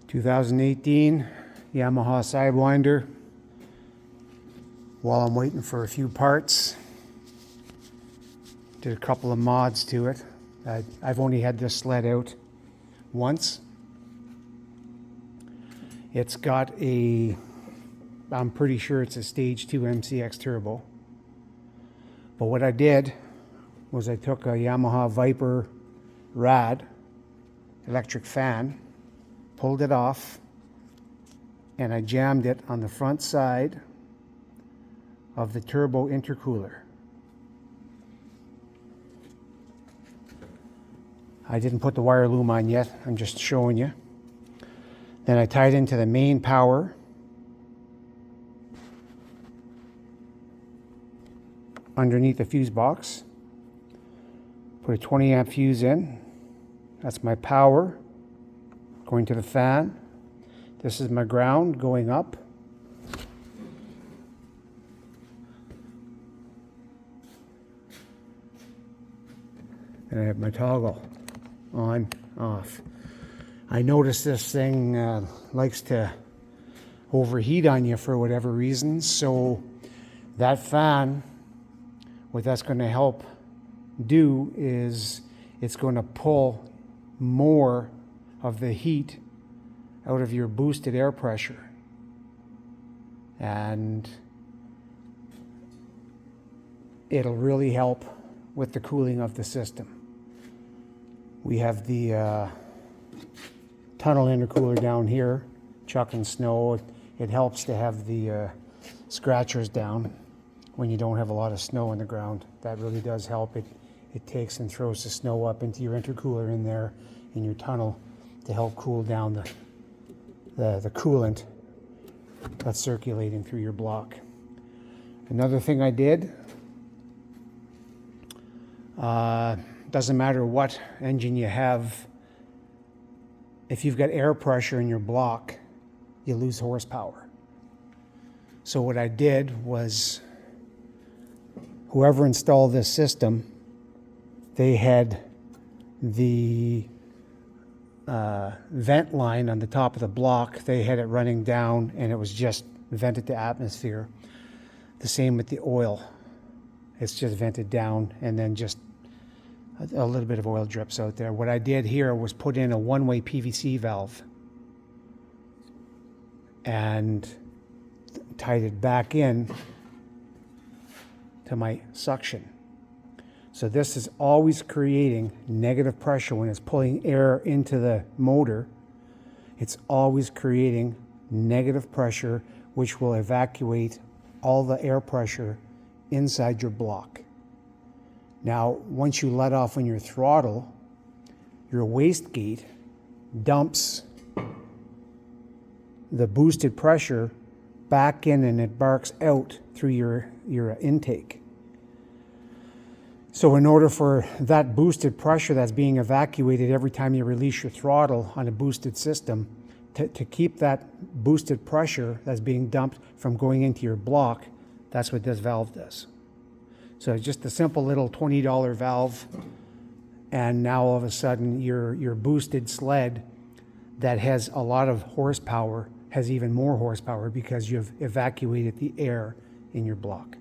2018 Yamaha sidewinder. While I'm waiting for a few parts, did a couple of mods to it. I've only had this sled out once. It's got I'm pretty sure it's a stage 2 MCX turbo. But what I did was I took a Yamaha Viper rad electric fan, pulled it off, and I jammed it on the front side of the turbo intercooler. I didn't put the wire loom on yet, I'm just showing you. Then I tied into the main power. Underneath the fuse box. Put a 20 amp fuse in. That's my power going to the fan. This is my ground going up. And I have my toggle on, off. I notice this thing likes to overheat on you for whatever reason, so that fan, what that's going to help do is it's going to pull more of the heat out of your boosted air pressure, and it'll really help with the cooling of the system. We have the tunnel intercooler down here, chucking snow. It helps to have the scratchers down when you don't have a lot of snow on the ground. That really does help. It takes and throws the snow up into your intercooler in there in your tunnel to help cool down the coolant that's circulating through your block. Another thing I did, doesn't matter what engine you have, if you've got air pressure in your block, you lose horsepower. So what I did was, whoever installed this system, they had the vent line on the top of the block. They had it running down and it was just vented to atmosphere. The same with the oil. It's just vented down and then just a little bit of oil drips out there. What I did here was put in a one-way PVC valve and tied it back in to my suction. So this is always creating negative pressure when it's pulling air into the motor. It's always creating negative pressure, which will evacuate all the air pressure inside your block. Now, once you let off on your throttle, your wastegate dumps the boosted pressure back in and it barks out through your intake. So in order for that boosted pressure that's being evacuated every time you release your throttle on a boosted system, to keep that boosted pressure that's being dumped from going into your block, that's what this valve does. So it's just a simple little $20 valve, and now all of a sudden your boosted sled that has a lot of horsepower has even more horsepower because you've evacuated the air in your block.